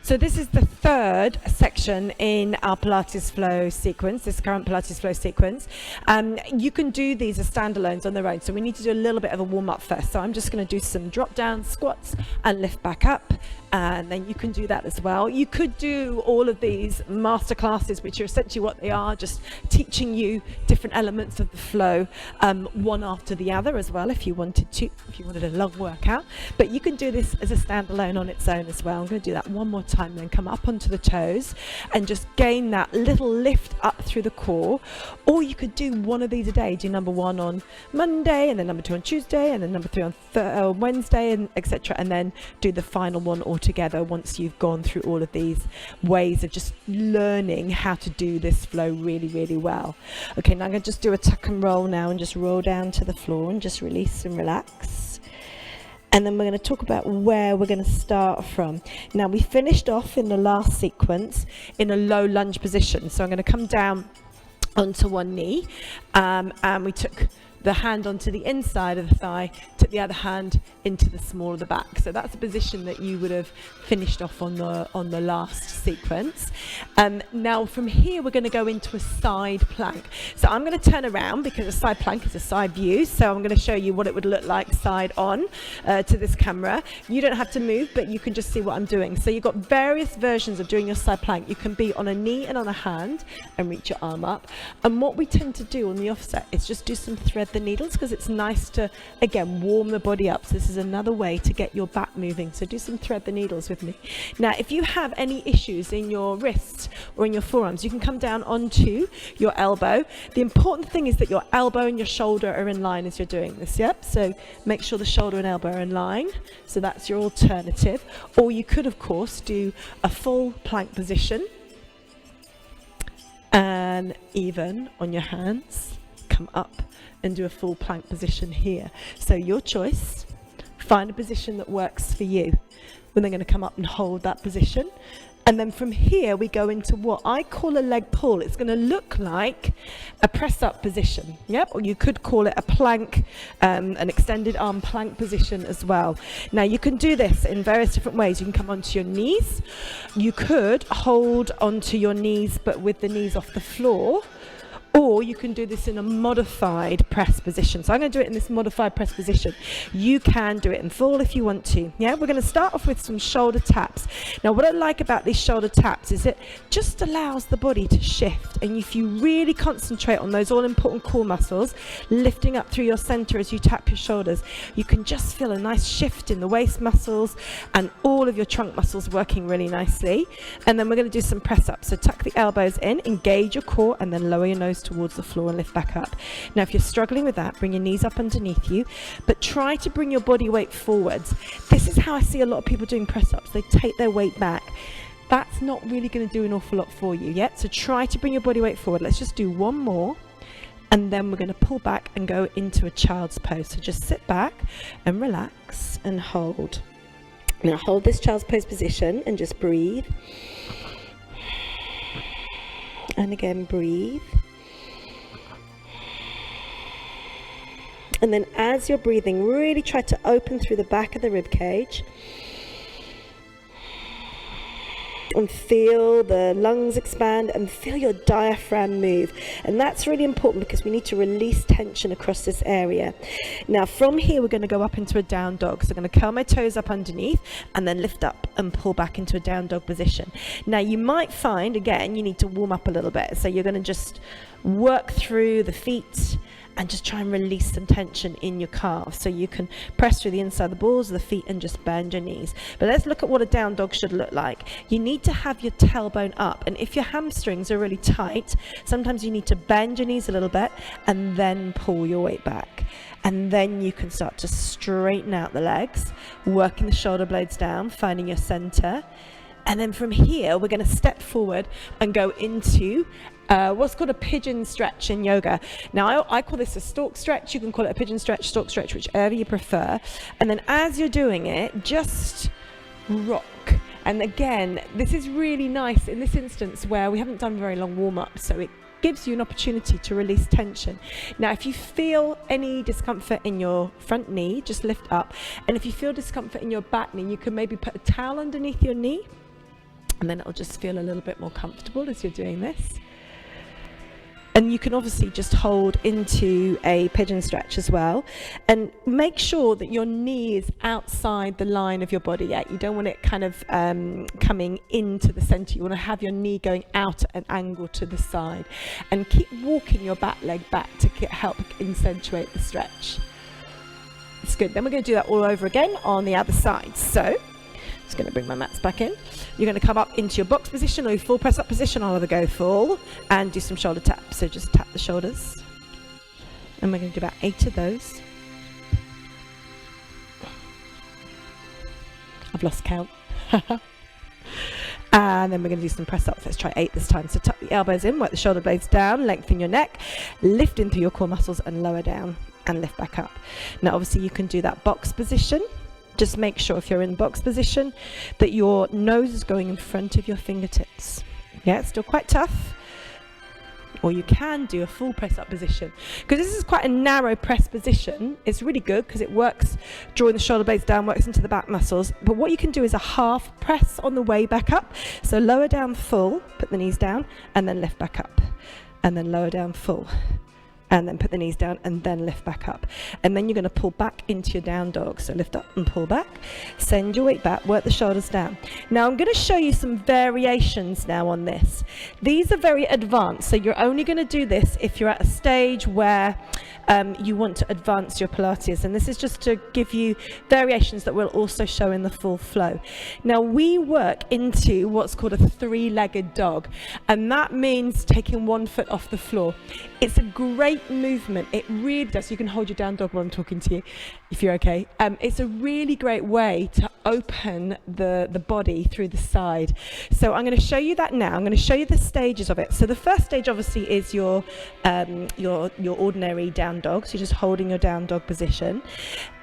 So this is the third section in our Pilates Flow sequence, this current Pilates Flow sequence. You can do these as standalones on their own, so we need to do a little bit of a warm-up first. So I'm just going to do some drop-down squats and lift back up, and then you can do that as well. You could do all of these master classes, which are essentially what they are, just teaching you different elements of the flow, one after the other as well, if you wanted to, if you wanted a long workout. But you can do this as a standalone on its own as well. I'm going to do that one more time, then come up onto the toes and just gain that little lift up through the core. Or you could do one of these a day. Do number 1 on Monday, and then number 2 on Tuesday, and then number 3 on Wednesday, and etc. And then do the final one all together once you've gone through all of these ways of just learning how to do this flow really, really well. Okay, now I'm going to just do a tuck and roll now and just roll down to the floor and just release and relax. And then we're going to talk about where we're going to start from. Now, we finished off in the last sequence in a low lunge position. So I'm going to come down onto one knee, and we took the hand onto the inside of the thigh, took the other hand into the small of the back. So that's a position that you would have finished off on the last sequence. Now from here we're going to go into a side plank. So I'm going to turn around because a side plank is a side view. So I'm going to show you what it would look like side on to this camera. You don't have to move, but you can just see what I'm doing. So you've got various versions of doing your side plank. You can be on a knee and on a hand and reach your arm up. And what we tend to do on the offset is just do some thread the needles, because it's nice to, again, warm the body up. So this is another way to get your back moving. So do some thread the needles with me. Now, if you have any issues in your wrists or in your forearms, you can come down onto your elbow. The important thing is that your elbow and your shoulder are in line as you're doing this, yep? So make sure the shoulder and elbow are in line. So that's your alternative. Or you could, of course, do a full plank position, and even on your hands, come up and do a full plank position here. So your choice, find a position that works for you. We're then going to come up and hold that position. And then from here, we go into what I call a leg pull. It's going to look like a press-up position, yep? Or you could call it a plank, an extended arm plank position as well. Now, you can do this in various different ways. You can come onto your knees. You could hold onto your knees, but with the knees off the floor. Or you can do this in a modified press position. So I'm going to do it in this modified press position. You can do it in full if you want to. Yeah, we're going to start off with some shoulder taps. Now, what I like about these shoulder taps is it just allows the body to shift. And if you really concentrate on those all-important core muscles, lifting up through your center as you tap your shoulders, you can just feel a nice shift in the waist muscles and all of your trunk muscles working really nicely. And then we're going to do some press-ups. So tuck the elbows in, engage your core, and then lower your nose towards the floor and lift back up. Now, if you're struggling with that, bring your knees up underneath you, but try to bring your body weight forwards. This is how I see a lot of people doing press-ups. They take their weight back. That's not really going to do an awful lot for you yet. So try to bring your body weight forward. Let's just do one more, and then we're going to pull back and go into a child's pose. So just sit back and relax and hold. Now hold this child's pose position and just breathe. And again, breathe. And then as you're breathing, really try to open through the back of the rib cage and feel the lungs expand and feel your diaphragm move. And that's really important because we need to release tension across this area. Now from here, we're going to go up into a down dog. So I'm going to curl my toes up underneath and then lift up and pull back into a down dog position. Now you might find, again, you need to warm up a little bit. So you're going to just work through the feet and just try and release some tension in your calves. So you can press through the inside of the balls of the feet and just bend your knees. But let's look at what a down dog should look like. You need to have your tailbone up. And if your hamstrings are really tight, sometimes you need to bend your knees a little bit and then pull your weight back. And then you can start to straighten out the legs, working the shoulder blades down, finding your center. And then from here, we're going to step forward and go into what's called a pigeon stretch in yoga. Now, I call this a stalk stretch. You can call it a pigeon stretch, stalk stretch, whichever you prefer. And then as you're doing it, just rock And again, this is really nice in this instance where we haven't done very long warm-up, so it gives you an opportunity to release tension. Now, if you feel any discomfort in your front knee, just lift up. And if you feel discomfort in your back knee, you can maybe put a towel underneath your knee, and then it'll just feel a little bit more comfortable as you're doing this. And you can obviously just hold into a pigeon stretch as well, and make sure that your knee is outside the line of your body. You don't want it kind of coming into the center. You want to have your knee going out at an angle to the side, and keep walking your back leg back to help accentuate the stretch. It's good. Then we're going to do that all over again on the other side. So just going to bring my mats back in. You're going to come up into your box position or your full press up position. I'll either go full and do some shoulder taps. So just tap the shoulders. And we're going to do about 8 of those. I've lost count. And then we're going to do some press ups. Let's try 8 this time. So tuck the elbows in, work the shoulder blades down, lengthen your neck, lift in through your core muscles and lower down and lift back up. Now obviously you can do that box position. Just make sure if you're in box position that your nose is going in front of your fingertips. Yeah, it's still quite tough. Or you can do a full press up position. Because this is quite a narrow press position. It's really good because it works, drawing the shoulder blades down, works into the back muscles. But what you can do is a half press on the way back up. So lower down full, put the knees down, and then lift back up. And then lower down full. And then put the knees down and then lift back up. And then you're going to pull back into your down dog. So lift up and pull back. Send your weight back, work the shoulders down. Now I'm going to show you some variations now on this. These are very advanced. So you're only going to do this if you're at a stage where you want to advance your Pilates. And this is just to give you variations that we'll also show in the full flow. Now we work into what's called a 3-legged dog. And that means taking one foot off the floor. It's a great movement. It really does. You can hold your down dog while I'm talking to you, if you're okay. It's a really great way to open the body through the side. So I'm going to show you that now. I'm going to show you the stages of it. So the first stage obviously is your ordinary down dog. So you're just holding your down dog position.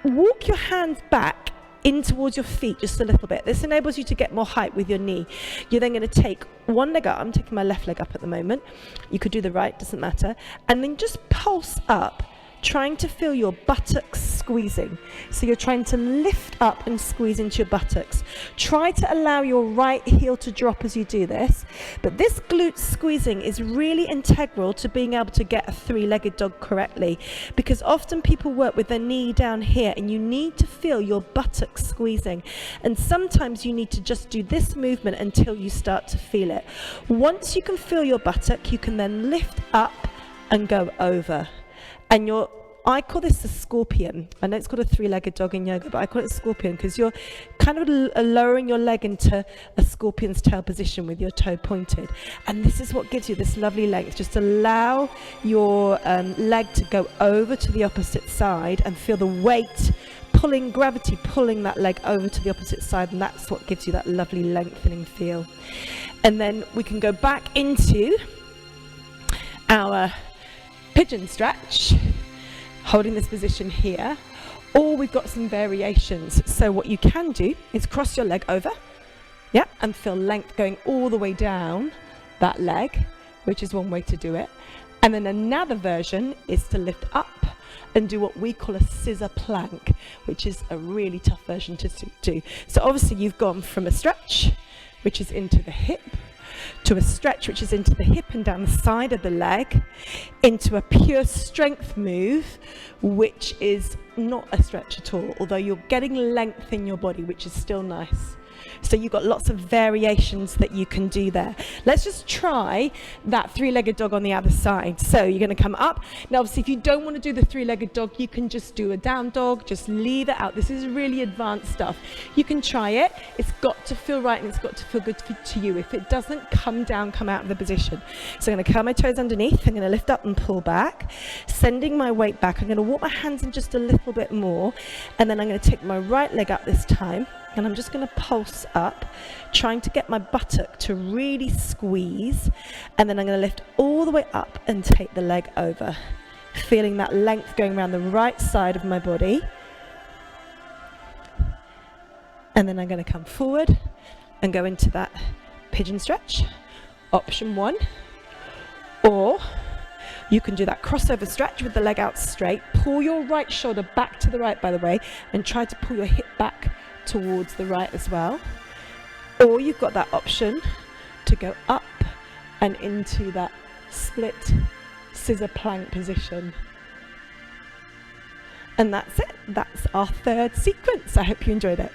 Walk your hands back in towards your feet just a little bit. This enables you to get more height with your knee. You're then going to take one leg up. I'm taking my left leg up at the moment. You could do the right, doesn't matter. And then just pulse up, trying to feel your buttocks squeezing. So you're trying to lift up and squeeze into your buttocks. Try to allow your right heel to drop as you do this. But this glute squeezing is really integral to being able to get a 3-legged dog correctly, because often people work with their knee down here and you need to feel your buttocks squeezing. And sometimes you need to just do this movement until you start to feel it. Once you can feel your buttock, you can then lift up and go over. And I call this the scorpion. I know it's called a 3-legged dog in yoga, but I call it scorpion because you're kind of lowering your leg into a scorpion's tail position with your toe pointed. And this is what gives you this lovely length. Just allow your leg to go over to the opposite side and feel the weight gravity pulling that leg over to the opposite side, and that's what gives you that lovely lengthening feel. And then we can go back into our pigeon stretch, holding this position here, or we've got some variations. So what you can do is cross your leg over, and feel length going all the way down that leg, which is one way to do it. And then another version is to lift up and do what we call a scissor plank, which is a really tough version to do. So obviously you've gone from a stretch, which is into the hip, to a stretch which is into the hip and down the side of the leg, into a pure strength move, which is not a stretch at all, although you're getting length in your body, which is still nice. So you've got lots of variations that you can do there. Let's just try that 3-legged dog on the other side. So you're going to come up. Now, obviously, if you don't want to do the 3-legged dog, you can just do a down dog. Just leave it out. This is really advanced stuff. You can try it. It's got to feel right and it's got to feel good to you. If it doesn't, come down, come out of the position. So I'm going to curl my toes underneath. I'm going to lift up and pull back, sending my weight back. I'm going to walk my hands in just a little bit more. And then I'm going to take my right leg up this time. And I'm just going to pulse up, trying to get my buttock to really squeeze. And then I'm going to lift all the way up and take the leg over, feeling that length going around the right side of my body. And then I'm going to come forward and go into that pigeon stretch, option 1. Or you can do that crossover stretch with the leg out straight, pull your right shoulder back to the right, by the way, and try to pull your hip back towards the right as well. Or you've got that option to go up and into that split scissor plank position. And that's it. That's our third sequence. I hope you enjoyed it.